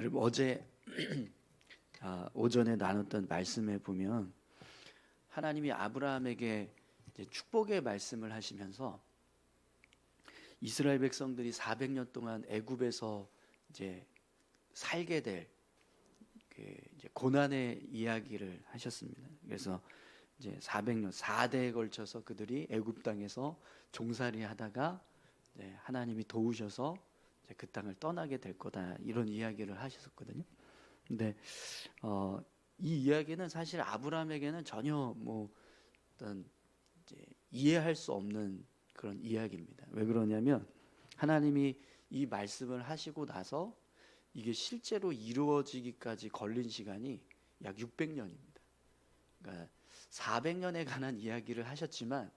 여러분 어제 오전에 나눴던 말씀에 보면 하나님이 아브라함에게 이제 축복의 말씀을 하시면서 이스라엘 백성들이 400년 동안 애굽에서 이제 살게 될 이제 고난의 이야기를 하셨습니다. 그래서 이제 400년 4대에 걸쳐서 그들이 애굽 땅에서 종살이 하다가 하나님이 도우셔서 이제 그 땅을 떠나게 될 거다, 이런 이야기를 하셨었거든요. 근데 이 이야기는 사실 아브라함에게는 전혀 어떤 이제 이해할 수 없는 그런 이야기입니다. 왜 그러냐면 하나님이 이 말씀을 하시고 나서 이게 실제로 이루어지기까지 걸린 시간이 약 600년입니다. 그러니까 400년에 관한 이야기를 하셨지만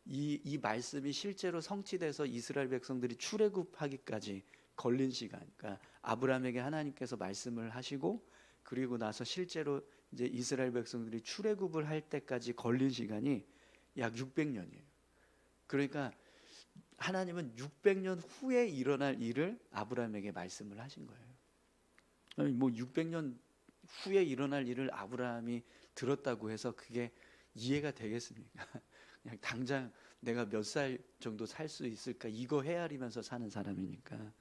이 말씀이 실제로 성취돼서 이스라엘 백성들이 출애굽하기까지 걸린 시간, 그러니까 아브라함에게 하나님께서 말씀을 하시고 그리고 나서 실제로 이제 이스라엘 백성들이 출애굽을 할 때까지 걸린 시간이 약 600년이에요. 그러니까 하나님은 600년 후에 일어날 일을 아브라함에게 말씀을 하신 거예요. 600년 후에 일어날 일을 아브라함이 들었다고 해서 그게 이해가 되겠습니까? 그냥 당장 내가 몇 살 정도 살 수 있을까, 이거 헤아리면서 사는 사람이니까.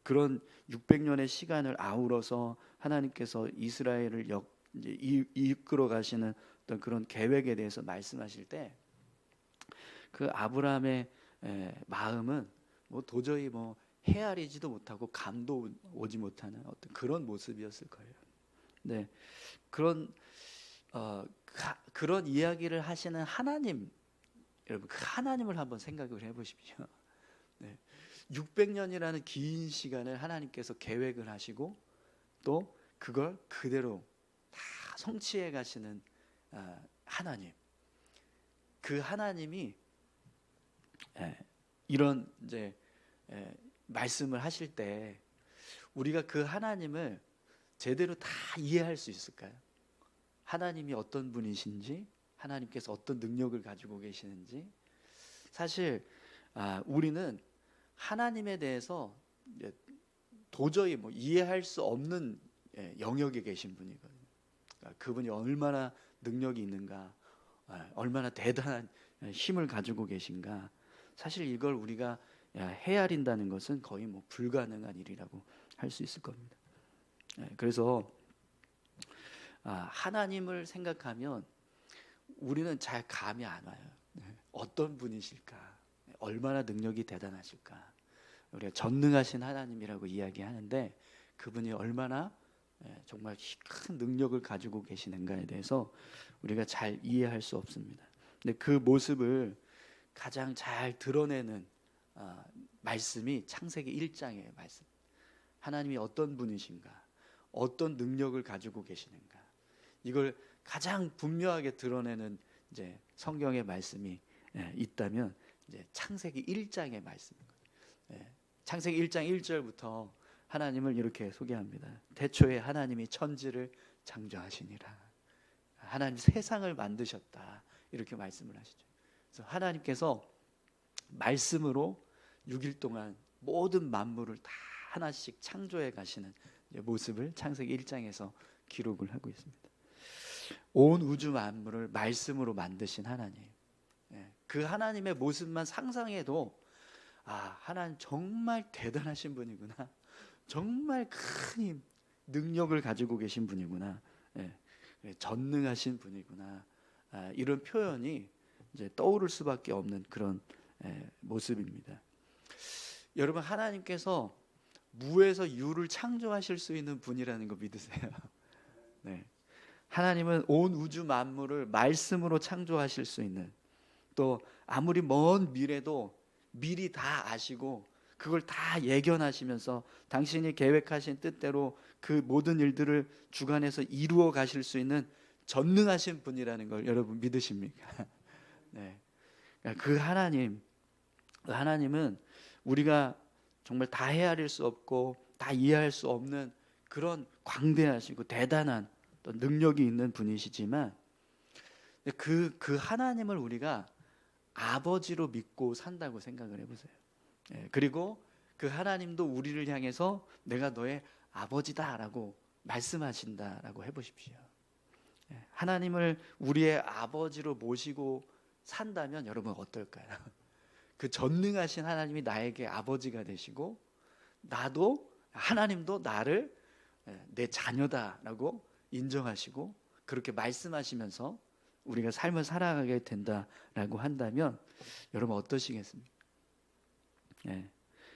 그런 600년의 시간을 아우러서 하나님께서 이스라엘을 이제 이끌어 가시는 어떤 그런 계획에 대해서 말씀하실 때 그 아브라함의 마음은 도저히 헤아리지도 못하고 감도 오지 못하는 어떤 그런 모습이었을 거예요. 네, 그런 이야기를 하시는 하나님, 여러분 그 하나님을 한번 생각을 해보십시오. 600년이라는 긴 시간을 하나님께서 계획을 하시고 또 그걸 그대로 다 성취해 가시는 하나님, 그 하나님이 이런 이제 말씀을 하실 때 우리가 그 하나님을 제대로 다 이해할 수 있을까요? 하나님이 어떤 분이신지, 하나님께서 어떤 능력을 가지고 계시는지, 사실 우리는 하나님에 대해서 도저히 이해할 수 없는 영역에 계신 분이거든요. 그러니까 그분이 얼마나 능력이 있는가, 얼마나 대단한 힘을 가지고 계신가, 사실 이걸 우리가 헤아린다는 것은 거의 불가능한 일이라고 할 수 있을 겁니다. 그래서 하나님을 생각하면 우리는 잘 감이 안 와요. 어떤 분이실까, 얼마나 능력이 대단하실까. 우리가 전능하신 하나님이라고 이야기하는데 그분이 얼마나 정말 큰 능력을 가지고 계시는가에 대해서 우리가 잘 이해할 수 없습니다. 근데 그 모습을 가장 잘 드러내는 말씀이 창세기 1장의 말씀. 하나님이 어떤 분이신가, 어떤 능력을 가지고 계시는가, 이걸 가장 분명하게 드러내는 이제 성경의 말씀이 있다면 이제 창세기 1장의 말씀입니다. 창세기 1장 1절부터 하나님을 이렇게 소개합니다. 태초에 하나님이 천지를 창조하시니라. 하나님 세상을 만드셨다, 이렇게 말씀을 하시죠. 그래서 하나님께서 말씀으로 6일 동안 모든 만물을 다 하나씩 창조해 가시는 모습을 창세기 1장에서 기록을 하고 있습니다. 온 우주 만물을 말씀으로 만드신 하나님, 그 하나님의 모습만 상상해도 하나님 정말 대단하신 분이구나, 정말 큰 힘, 능력을 가지고 계신 분이구나, 전능하신 분이구나, 이런 표현이 이제 떠오를 수밖에 없는 그런 모습입니다. 여러분, 하나님께서 무에서 유를 창조하실 수 있는 분이라는 거 믿으세요? 하나님은 온 우주 만물을 말씀으로 창조하실 수 있는, 또 아무리 먼 미래도 미리 다 아시고 그걸 다 예견하시면서 당신이 계획하신 뜻대로 그 모든 일들을 주관해서 이루어 가실 수 있는 전능하신 분이라는 걸 여러분 믿으십니까? 그 하나님은 우리가 정말 다 헤아릴 수 없고 다 이해할 수 없는 그런 광대하시고 대단한 또 능력이 있는 분이시지만 그 하나님을 우리가 아버지로 믿고 산다고 생각을 해보세요. 그리고 그 하나님도 우리를 향해서 내가 너의 아버지다라고 말씀하신다라고 해보십시오. 하나님을 우리의 아버지로 모시고 산다면 여러분 어떨까요? 그 전능하신 하나님이 나에게 아버지가 되시고 나도 하나님도 나를 내 자녀다라고 인정하시고 그렇게 말씀하시면서 우리가 삶을 살아가게 된다라고 한다면 여러분 어떠시겠습니까?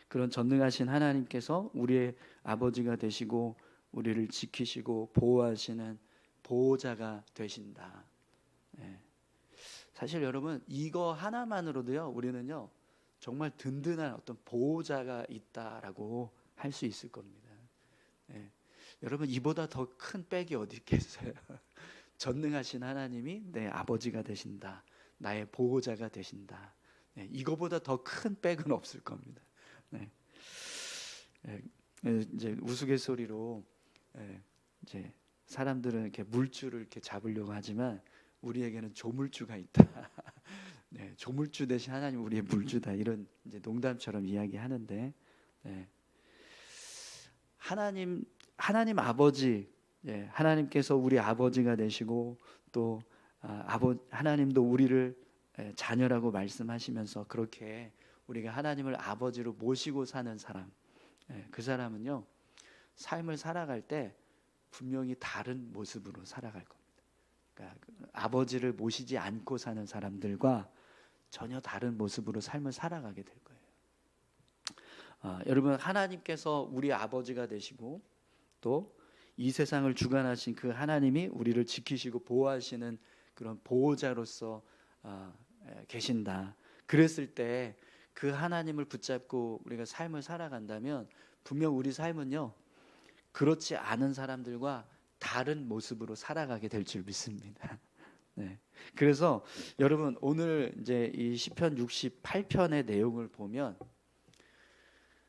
그런 전능하신 하나님께서 우리의 아버지가 되시고 우리를 지키시고 보호하시는 보호자가 되신다. 사실 여러분 이거 하나만으로도요 우리는요 정말 든든한 어떤 보호자가 있다라고 할 수 있을 겁니다. 여러분 이보다 더 큰 백이 어디 있겠어요? 전능하신 하나님이 내 아버지가 되신다. 나의 보호자가 되신다. 이거보다 더 큰 백은 없을 겁니다. 이제 우스갯소리로 이제 사람들은 이렇게 물줄을 이렇게 잡으려고 하지만 우리에게는 조물주가 있다. 조물주 대신 하나님 우리의 물주다. 이런 이제 농담처럼 이야기하는데 하나님 아버지, 하나님께서 우리 아버지가 되시고 또 하나님도 우리를 자녀라고 말씀하시면서 그렇게 우리가 하나님을 아버지로 모시고 사는 사람, 그 사람은요 삶을 살아갈 때 분명히 다른 모습으로 살아갈 겁니다. 그러니까 아버지를 모시지 않고 사는 사람들과 전혀 다른 모습으로 삶을 살아가게 될 거예요. 여러분 하나님께서 우리 아버지가 되시고 또 이 세상을 주관하신 그 하나님이 우리를 지키시고 보호하시는 그런 보호자로서 계신다. 그랬을 때 그 하나님을 붙잡고 우리가 삶을 살아간다면 분명 우리 삶은요 그렇지 않은 사람들과 다른 모습으로 살아가게 될 줄 믿습니다. 그래서 여러분 오늘 이제 이 시편 68편의 내용을 보면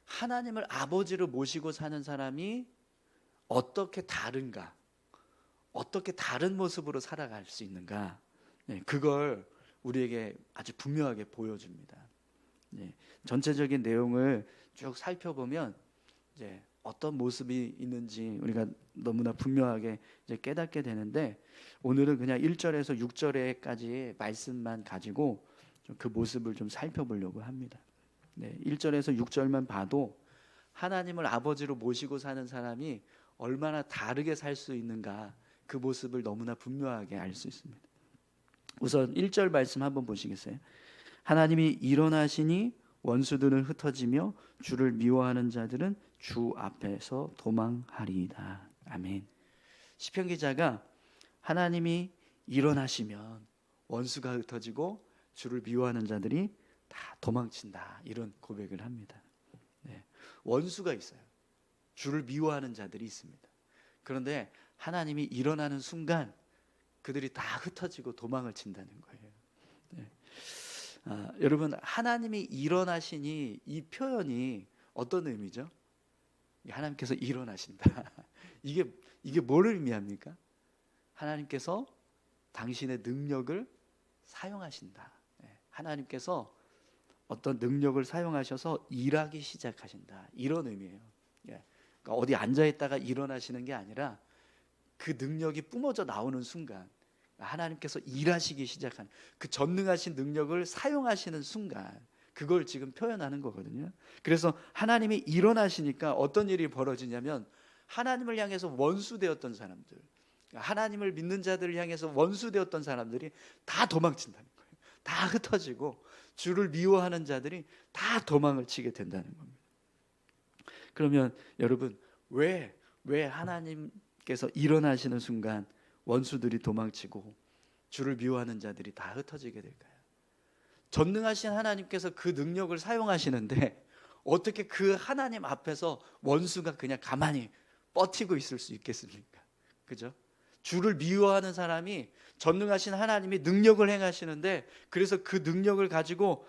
하나님을 아버지로 모시고 사는 사람이 어떻게 다른가, 어떻게 다른 모습으로 살아갈 수 있는가, 그걸 우리에게 아주 분명하게 보여줍니다. 전체적인 내용을 쭉 살펴보면 이제 어떤 모습이 있는지 우리가 너무나 분명하게 이제 깨닫게 되는데 오늘은 그냥 1절에서 6절에까지의 말씀만 가지고 좀 그 모습을 좀 살펴보려고 합니다. 1절에서 6절만 봐도 하나님을 아버지로 모시고 사는 사람이 얼마나 다르게 살 수 있는가 그 모습을 너무나 분명하게 알 수 있습니다. 우선 1절 말씀 한번 보시겠어요? 하나님이 일어나시니 원수들은 흩어지며 주를 미워하는 자들은 주 앞에서 도망하리이다. 아멘. 시편 기자가 하나님이 일어나시면 원수가 흩어지고 주를 미워하는 자들이 다 도망친다. 이런 고백을 합니다. 원수가 있어요. 주를 미워하는 자들이 있습니다. 그런데 하나님이 일어나는 순간 그들이 다 흩어지고 도망을 친다는 거예요. 여러분 하나님이 일어나시니 이 표현이 어떤 의미죠? 하나님께서 일어나신다. 이게 뭘 의미합니까? 하나님께서 당신의 능력을 사용하신다. 하나님께서 어떤 능력을 사용하셔서 일하기 시작하신다. 이런 의미예요. 그러니까 어디 앉아있다가 일어나시는 게 아니라 그 능력이 뿜어져 나오는 순간 하나님께서 일하시기 시작한 그 전능하신 능력을 사용하시는 순간 그걸 지금 표현하는 거거든요. 그래서 하나님이 일어나시니까 어떤 일이 벌어지냐면 하나님을 향해서 원수되었던 사람들, 하나님을 믿는 자들을 향해서 원수되었던 사람들이 다 도망친다는 거예요. 다 흩어지고 주를 미워하는 자들이 다 도망을 치게 된다는 겁니다. 그러면 여러분 왜 하나님께서 일어나시는 순간 원수들이 도망치고 주를 미워하는 자들이 다 흩어지게 될까요? 전능하신 하나님께서 그 능력을 사용하시는데 어떻게 그 하나님 앞에서 원수가 그냥 가만히 버티고 있을 수 있겠습니까? 그죠? 주를 미워하는 사람이 전능하신 하나님이 능력을 행하시는데 그래서 그 능력을 가지고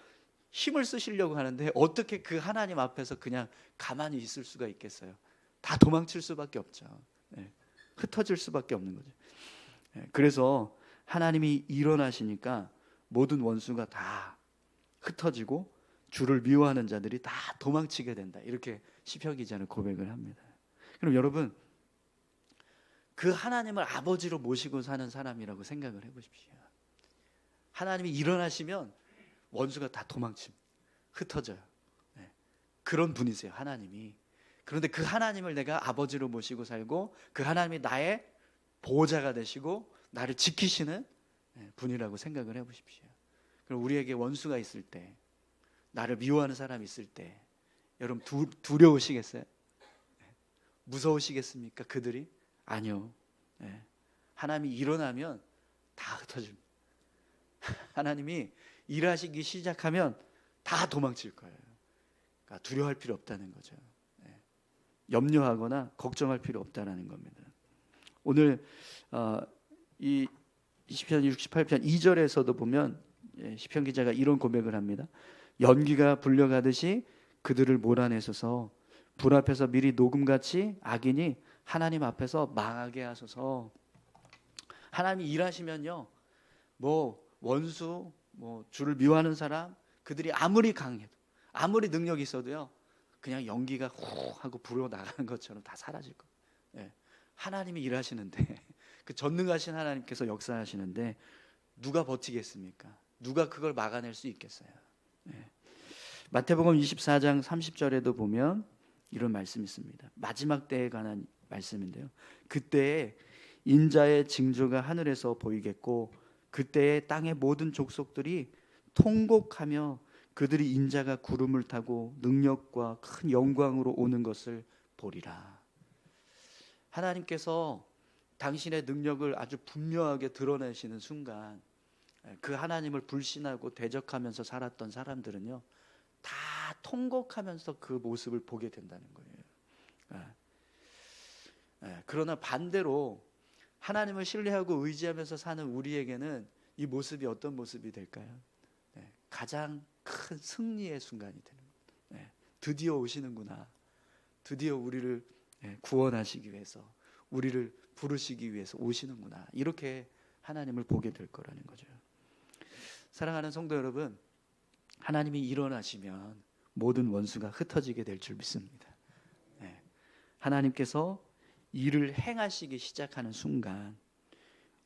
힘을 쓰시려고 하는데 어떻게 그 하나님 앞에서 그냥 가만히 있을 수가 있겠어요? 다 도망칠 수밖에 없죠. 흩어질 수밖에 없는 거죠. 그래서 하나님이 일어나시니까 모든 원수가 다 흩어지고 주를 미워하는 자들이 다 도망치게 된다. 이렇게 시편 기자는 고백을 합니다. 그럼 여러분, 그 하나님을 아버지로 모시고 사는 사람이라고 생각을 해보십시오. 하나님이 일어나시면 원수가 다 도망칩니다. 흩어져요. 네. 그런 분이세요, 하나님이. 그런데 그 하나님을 내가 아버지로 모시고 살고, 그 하나님이 나의 보호자가 되시고 나를 지키시는 분이라고 생각을 해보십시오. 그럼 우리에게 원수가 있을 때, 나를 미워하는 사람이 있을 때 여러분 두려우시겠어요? 무서우시겠습니까? 그들이? 아니요. 하나님이 일어나면 다 흩어집니다. 하나님이 일하시기 시작하면 다 도망칠 거예요. 그러니까 두려워할 필요 없다는 거죠. 염려하거나 걱정할 필요 없다는 겁니다. 오늘 이 시편 68편 2절에서도 보면 시편 기자가 이런 고백을 합니다. 연기가 불려가듯이 그들을 몰아내소서, 불 앞에서 미리 녹음같이 악인이 하나님 앞에서 망하게 하소서. 하나님이 일하시면요, 원수, 주를 미워하는 사람, 그들이 아무리 강해도, 아무리 능력이 있어도요, 그냥 연기가 후 하고 불어 나가는 것처럼 다 사라질 거예요. 하나님이 일하시는데, 그 전능하신 하나님께서 역사하시는데 누가 버티겠습니까? 누가 그걸 막아낼 수 있겠어요? 마태복음 24장 30절에도 보면 이런 말씀이 있습니다. 마지막 때에 관한 말씀인데요. 그때에 인자의 징조가 하늘에서 보이겠고, 그때에 땅의 모든 족속들이 통곡하며 그들이 인자가 구름을 타고 능력과 큰 영광으로 오는 것을 보리라. 하나님께서 당신의 능력을 아주 분명하게 드러내시는 순간, 그 하나님을 불신하고 대적하면서 살았던 사람들은요, 다 통곡하면서 그 모습을 보게 된다는 거예요. 그러나 반대로 하나님을 신뢰하고 의지하면서 사는 우리에게는 이 모습이 어떤 모습이 될까요? 가장 큰 승리의 순간이 되는 거예요. 드디어 오시는구나. 드디어 우리를 구원하시기 위해서, 우리를 부르시기 위해서 오시는구나. 이렇게 하나님을 보게 될 거라는 거죠. 사랑하는 성도 여러분, 하나님이 일어나시면 모든 원수가 흩어지게 될 줄 믿습니다. 하나님께서 일을 행하시기 시작하는 순간,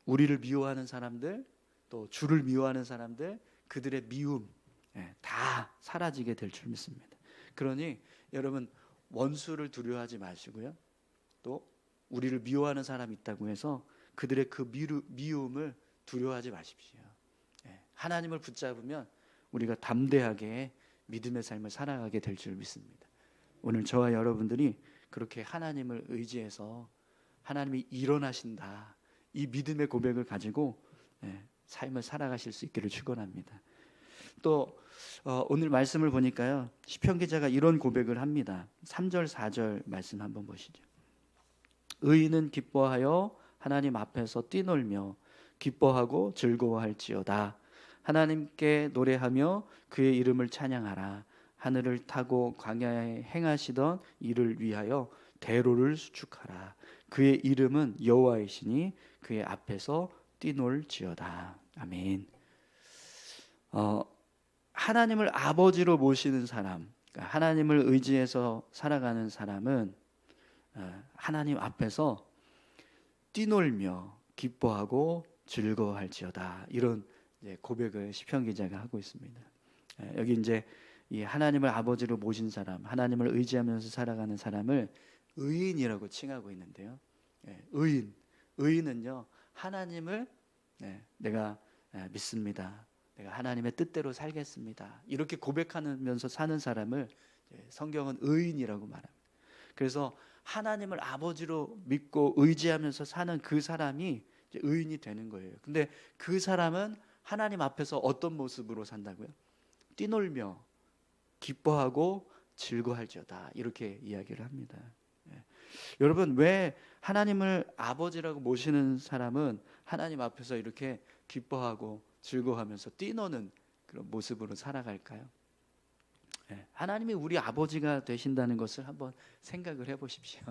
우리를 미워하는 사람들, 또 주를 미워하는 사람들, 그들의 미움 다 사라지게 될 줄 믿습니다. 그러니 여러분, 원수를 두려워하지 마시고요, 또 우리를 미워하는 사람이 있다고 해서 그들의 그 미움을 두려워하지 마십시오. 하나님을 붙잡으면 우리가 담대하게 믿음의 삶을 살아가게 될 줄 믿습니다. 오늘 저와 여러분들이 그렇게 하나님을 의지해서 하나님이 일어나신다, 이 믿음의 고백을 가지고 삶을 살아가실 수 있기를 축원합니다. 또 오늘 말씀을 보니까요, 시편 기자가 이런 고백을 합니다. 3절 4절 말씀 한번 보시죠. 의인은 기뻐하여 하나님 앞에서 뛰놀며 기뻐하고 즐거워할지어다. 하나님께 노래하며 그의 이름을 찬양하라. 하늘을 타고 광야에 행하시던 이를 위하여 대로를 수축하라. 그의 이름은 여호와이시니 그의 앞에서 뛰놀지어다. 아멘. 하나님을 아버지로 모시는 사람, 하나님을 의지해서 살아가는 사람은 하나님 앞에서 뛰놀며 기뻐하고 즐거워할지어다. 이런 고백을 시편 기자가 하고 있습니다. 여기 이제 이 하나님을 아버지로 모신 사람, 하나님을 의지하면서 살아가는 사람을 의인이라고 칭하고 있는데요. 의인은요, 하나님을 내가 믿습니다. 내가 하나님의 뜻대로 살겠습니다. 이렇게 고백하면서 사는 사람을 성경은 의인이라고 말합니다. 그래서 하나님을 아버지로 믿고 의지하면서 사는 그 사람이 의인이 되는 거예요. 근데 그 사람은 하나님 앞에서 어떤 모습으로 산다고요? 뛰놀며 기뻐하고 즐거워할지어다. 이렇게 이야기를 합니다. 여러분, 왜 하나님을 아버지라고 모시는 사람은 하나님 앞에서 이렇게 기뻐하고 즐거워하면서 뛰노는 그런 모습으로 살아갈까요? 하나님이 우리 아버지가 되신다는 것을 한번 생각을 해보십시오.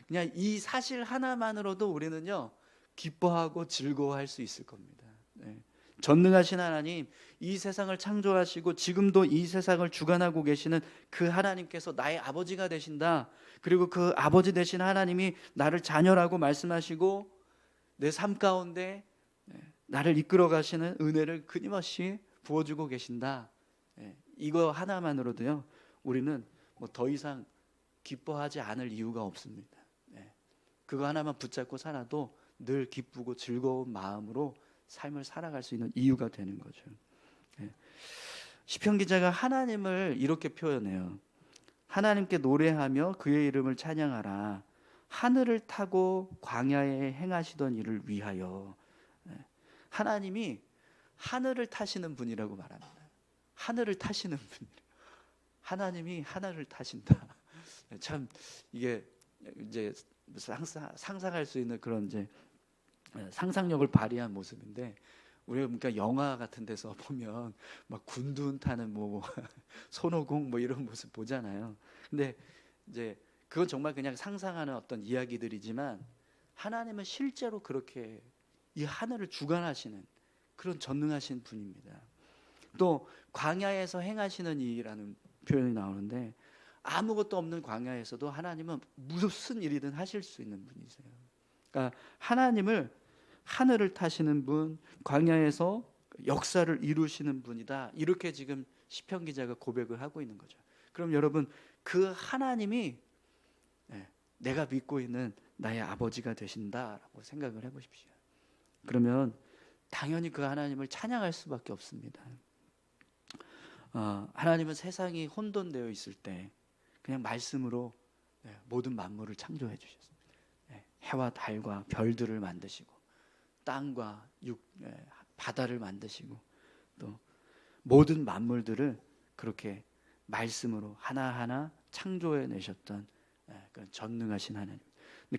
그냥 이 사실 하나만으로도 우리는요, 기뻐하고 즐거워할 수 있을 겁니다. 전능하신 하나님, 이 세상을 창조하시고 지금도 이 세상을 주관하고 계시는 그 하나님께서 나의 아버지가 되신다. 그리고 그 아버지 되신 하나님이 나를 자녀라고 말씀하시고 내 삶 가운데 나를 이끌어 가시는 은혜를 끊임없이 부어주고 계신다. 이거 하나만으로도요, 우리는 뭐 더 이상 기뻐하지 않을 이유가 없습니다. 그거 하나만 붙잡고 살아도 늘 기쁘고 즐거운 마음으로 삶을 살아갈 수 있는 이유가 되는 거죠. 시편 기자가 하나님을 이렇게 표현해요. 하나님께 노래하며 그의 이름을 찬양하라. 하늘을 타고 광야에 행하시던 일을 위하여. 하나님이 하늘을 타시는 분이라고 말합니다. 하늘을 타시는 분. 하나님이 하늘을 타신다. 참 이게 이제 상상할 수 있는 그런 이제 상상력을 발휘한 모습인데, 우리가 그러니까 영화 같은 데서 보면 막 군둔 타는 뭐 손오공 뭐 이런 모습 보잖아요. 근데 이제 그건 정말 그냥 상상하는 어떤 이야기들이지만, 하나님은 실제로 그렇게 이 하늘을 주관하시는 그런 전능하신 분입니다. 또 광야에서 행하시는 일이라는 표현이 나오는데, 아무것도 없는 광야에서도 하나님은 무슨 일이든 하실 수 있는 분이세요. 그러니까 하나님을 하늘을 타시는 분, 광야에서 역사를 이루시는 분이다. 이렇게 지금 시편 기자가 고백을 하고 있는 거죠. 그럼 여러분, 그 하나님이 내가 믿고 있는 나의 아버지가 되신다라고 생각을 해보십시오. 그러면 당연히 그 하나님을 찬양할 수밖에 없습니다. 하나님은 세상이 혼돈되어 있을 때 그냥 말씀으로 모든 만물을 창조해 주셨습니다. 해와 달과 별들을 만드시고 땅과 바다를 만드시고 또 모든 만물들을 그렇게 말씀으로 하나하나 창조해 내셨던 그런 전능하신 하나님.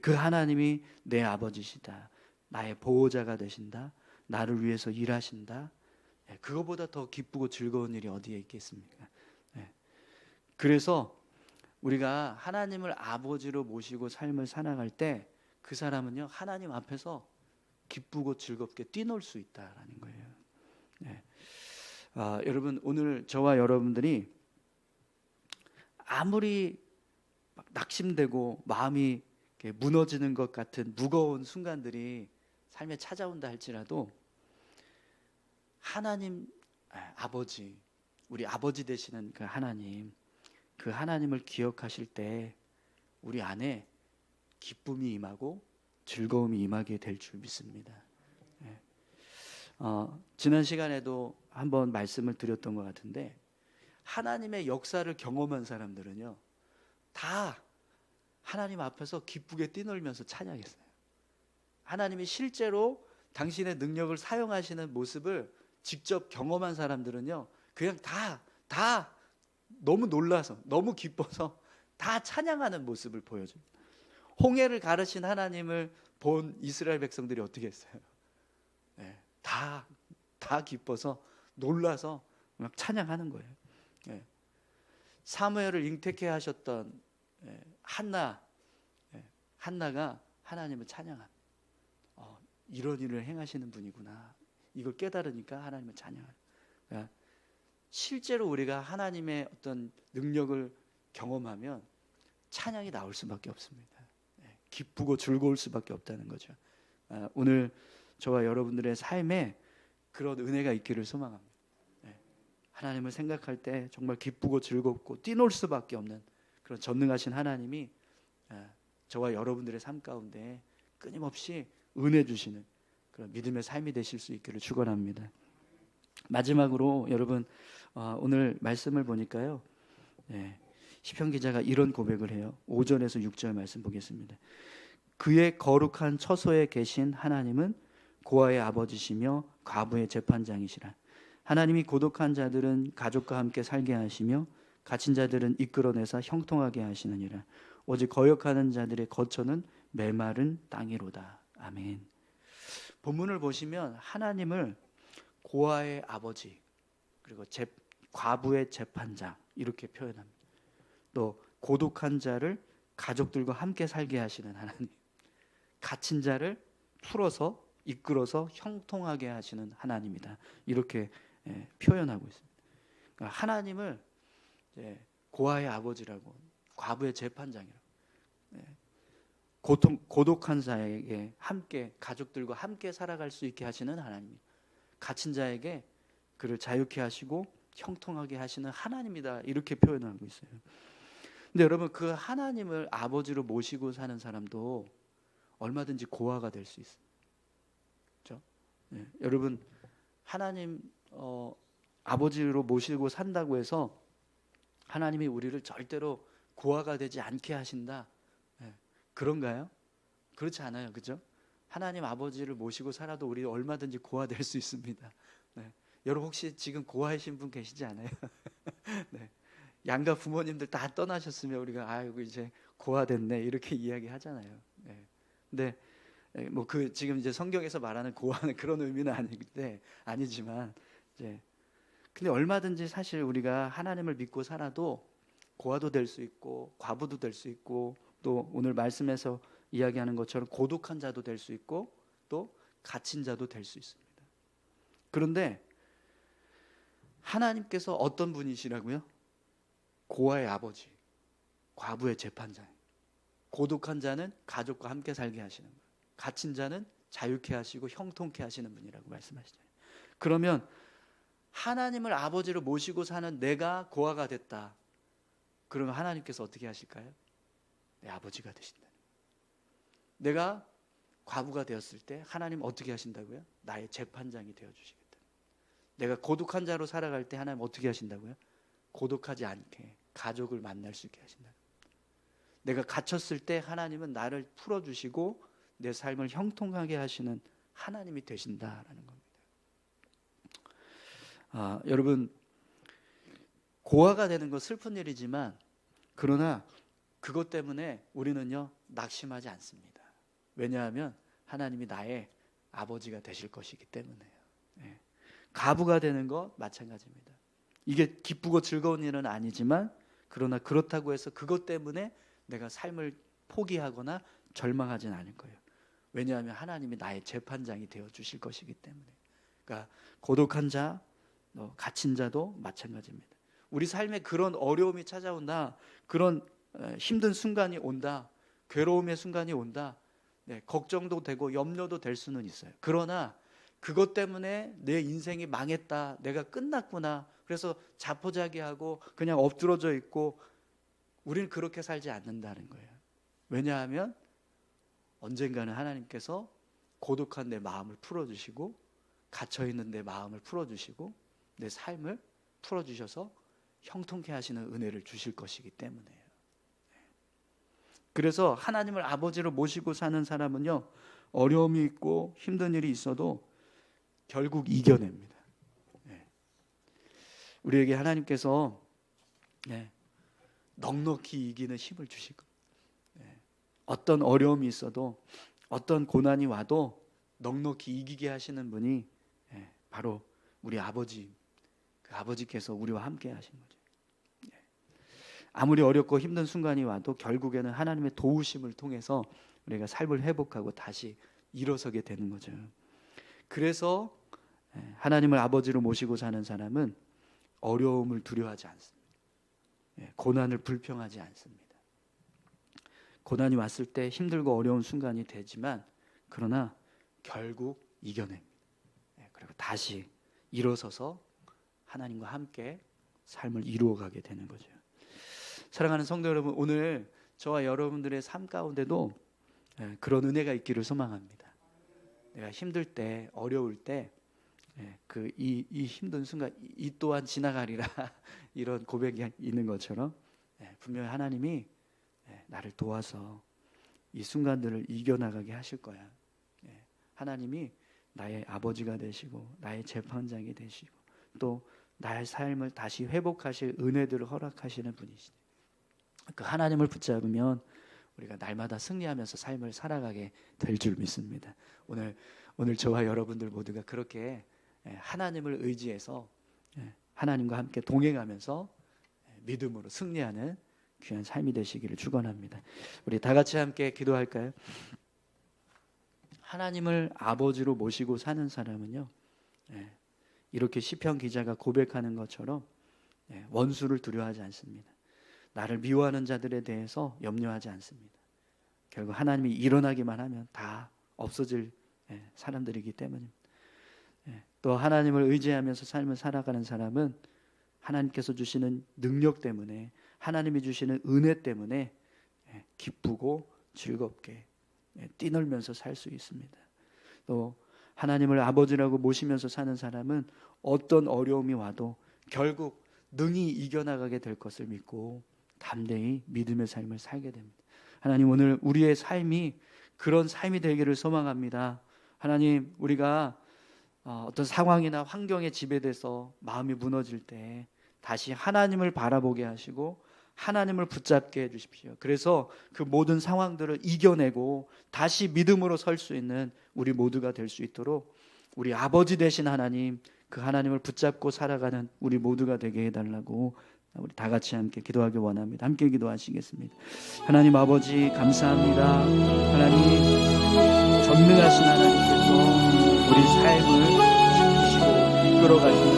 그 하나님이 내 아버지시다. 나의 보호자가 되신다. 나를 위해서 일하신다. 그거보다 더 기쁘고 즐거운 일이 어디에 있겠습니까? 그래서 우리가 하나님을 아버지로 모시고 삶을 살아갈 때 그 사람은요, 하나님 앞에서 기쁘고 즐겁게 뛰놀 수 있다라는 거예요. 여러분, 오늘 저와 여러분들이 아무리 막 낙심되고 마음이 무너지는 것 같은 무거운 순간들이 삶에 찾아온다 할지라도, 하나님 아버지, 우리 아버지 되시는 그 하나님을 기억하실 때 우리 안에 기쁨이 임하고 즐거움이 임하게 될 줄 믿습니다. 지난 시간에도 한번 말씀을 드렸던 것 같은데, 하나님의 역사를 경험한 사람들은요, 다 하나님 앞에서 기쁘게 뛰놀면서 찬양했어요. 하나님이 실제로 당신의 능력을 사용하시는 모습을 직접 경험한 사람들은요, 그냥 다 너무 놀라서, 너무 기뻐서 다 찬양하는 모습을 보여줍니다. 홍해를 가르신 하나님을 본 이스라엘 백성들이 어떻게 했어요? 다 기뻐서 놀라서 막 찬양하는 거예요. 사무엘을 잉태케 하셨던 한나가 하나님을 찬양합니다. 이런 일을 행하시는 분이구나. 이걸 깨달으니까 하나님을 찬양하는. 그러니까 실제로 우리가 하나님의 어떤 능력을 경험하면 찬양이 나올 수밖에 없습니다. 기쁘고 즐거울 수밖에 없다는 거죠. 오늘 저와 여러분들의 삶에 그런 은혜가 있기를 소망합니다. 하나님을 생각할 때 정말 기쁘고 즐겁고 뛰놀 수밖에 없는 그런 전능하신 하나님이 저와 여러분들의 삶 가운데 끊임없이 은혜 주시는 그런 믿음의 삶이 되실 수 있기를 축원합니다. 마지막으로 여러분, 오늘 말씀을 보니까요, 시편 기자가 이런 고백을 해요. 5절에서 6절 말씀 보겠습니다. 그의 거룩한 처소에 계신 하나님은 고아의 아버지시며 과부의 재판장이시라. 하나님이 고독한 자들은 가족과 함께 살게 하시며 갇힌 자들은 이끌어내서 형통하게 하시느니라. 오직 거역하는 자들의 거처는 메마른 땅이로다. 아멘. 본문을 보시면 하나님을 고아의 아버지, 그리고 과부의 재판장 이렇게 표현합니다. 또 고독한 자를 가족들과 함께 살게 하시는 하나님, 갇힌 자를 풀어서 이끌어서 형통하게 하시는 하나님이다. 이렇게 표현하고 있습니다. 그러니까 하나님을 고아의 아버지라고, 과부의 재판장이라고, 고독한 자에게 함께, 가족들과 함께 살아갈 수 있게 하시는 하나님, 갇힌 자에게 그를 자유케 하시고 형통하게 하시는 하나님이다. 이렇게 표현하고 있어요. 근데 여러분, 그 하나님을 아버지로 모시고 사는 사람도 얼마든지 고아가 될 수 있어요. 그렇죠? 여러분, 하나님 아버지로 모시고 산다고 해서 하나님이 우리를 절대로 고아가 되지 않게 하신다, 그런가요? 그렇지 않아요. 그죠? 하나님 아버지를 모시고 살아도 우리 얼마든지 고아 될 수 있습니다. 여러분, 혹시 지금 고아이신 분 계시지 않아요? 양가 부모님들 다 떠나셨으면 우리가 아이고 이제 고아 됐네 이렇게 이야기하잖아요. 근데 뭐 그 지금 이제 성경에서 말하는 고아는 그런 의미는 아니지만 근데 얼마든지 사실 우리가 하나님을 믿고 살아도 고아도 될 수 있고 과부도 될 수 있고, 또 오늘 말씀에서 이야기하는 것처럼 고독한 자도 될 수 있고 또 갇힌 자도 될 수 있습니다. 그런데 하나님께서 어떤 분이시라고요? 고아의 아버지, 과부의 재판장. 고독한 자는 가족과 함께 살게 하시는 분, 갇힌 자는 자유케 하시고 형통케 하시는 분이라고 말씀하시잖아요. 그러면 하나님을 아버지로 모시고 사는 내가 고아가 됐다. 그러면 하나님께서 어떻게 하실까요? 내 아버지가 되신다. 내가 과부가 되었을 때 하나님 어떻게 하신다고요? 나의 재판장이 되어주시겠다. 내가 고독한 자로 살아갈 때 하나님 어떻게 하신다고요? 고독하지 않게 가족을 만날 수 있게 하신다. 내가 갇혔을 때 하나님은 나를 풀어주시고 내 삶을 형통하게 하시는 하나님이 되신다라는 겁니다. 여러분, 고아가 되는 건 슬픈 일이지만 그러나 그것 때문에 우리는요 낙심하지 않습니다. 왜냐하면 하나님이 나의 아버지가 되실 것이기 때문에요. 가부가 되는 것 마찬가지입니다. 이게 기쁘고 즐거운 일은 아니지만 그러나 그렇다고 해서 그것 때문에 내가 삶을 포기하거나 절망하지는 않을 거예요. 왜냐하면 하나님이 나의 재판장이 되어 주실 것이기 때문에. 그러니까 고독한 자, 갇힌 자도 마찬가지입니다. 우리 삶에 그런 어려움이 찾아온다, 그런 힘든 순간이 온다, 괴로움의 순간이 온다, 걱정도 되고 염려도 될 수는 있어요. 그러나 그것 때문에 내 인생이 망했다, 내가 끝났구나, 그래서 자포자기하고 그냥 엎드러져 있고, 우리는 그렇게 살지 않는다는 거예요. 왜냐하면 언젠가는 하나님께서 고독한 내 마음을 풀어주시고 갇혀있는 내 마음을 풀어주시고 내 삶을 풀어주셔서 형통케 하시는 은혜를 주실 것이기 때문에요. 그래서 하나님을 아버지로 모시고 사는 사람은요, 어려움이 있고 힘든 일이 있어도 결국 이겨냅니다. 우리에게 하나님께서 넉넉히 이기는 힘을 주실 겁니다. 어떤 어려움이 있어도 어떤 고난이 와도 넉넉히 이기게 하시는 분이 바로 우리 아버지, 그 아버지께서 우리와 함께 하신 거죠. 아무리 어렵고 힘든 순간이 와도 결국에는 하나님의 도우심을 통해서 우리가 삶을 회복하고 다시 일어서게 되는 거죠. 그래서 하나님을 아버지로 모시고 사는 사람은 어려움을 두려워하지 않습니다. 고난을 불평하지 않습니다. 고난이 왔을 때 힘들고 어려운 순간이 되지만 그러나 결국 이겨냅니다. 그리고 다시 일어서서 하나님과 함께 삶을 이루어가게 되는 거죠. 사랑하는 성도 여러분, 오늘 저와 여러분들의 삶 가운데도 그런 은혜가 있기를 소망합니다. 내가 힘들 때, 어려울 때 이 힘든 순간 이 또한 지나가리라 이런 고백이 있는 것처럼 분명히 하나님이 나를 도와서 이 순간들을 이겨나가게 하실 거야. 하나님이 나의 아버지가 되시고 나의 재판장이 되시고 또 나의 삶을 다시 회복하실 은혜들을 허락하시는 분이시죠. 그 하나님을 붙잡으면 우리가 날마다 승리하면서 삶을 살아가게 될 줄 믿습니다. 오늘 저와 여러분들 모두가 그렇게 하나님을 의지해서 하나님과 함께 동행하면서 믿음으로 승리하는 귀한 삶이 되시기를 축원합니다. 우리 다 같이 함께 기도할까요? 하나님을 아버지로 모시고 사는 사람은요, 이렇게 시편 기자가 고백하는 것처럼 원수를 두려워하지 않습니다. 나를 미워하는 자들에 대해서 염려하지 않습니다. 결국 하나님이 일어나기만 하면 다 없어질 사람들이기 때문입니다. 또 하나님을 의지하면서 삶을 살아가는 사람은 하나님께서 주시는 능력 때문에, 하나님이 주시는 은혜 때문에 기쁘고 즐겁게 뛰놀면서 살 수 있습니다. 또 하나님을 아버지라고 모시면서 사는 사람은 어떤 어려움이 와도 결국 능히 이겨나가게 될 것을 믿고 담대히 믿음의 삶을 살게 됩니다. 하나님, 오늘 우리의 삶이 그런 삶이 되기를 소망합니다. 하나님, 우리가 어떤 상황이나 환경에 지배돼서 마음이 무너질 때 다시 하나님을 바라보게 하시고 하나님을 붙잡게 해주십시오. 그래서 그 모든 상황들을 이겨내고 다시 믿음으로 설 수 있는 우리 모두가 될 수 있도록 우리 아버지 되신 하나님, 그 하나님을 붙잡고 살아가는 우리 모두가 되게 해달라고 우리 다 같이 함께 기도하기 원합니다. 함께 기도하시겠습니다. 하나님 아버지, 감사합니다. 하나님, 전능하신 하나님께서 우리 삶을 지키시고 이끌어가시는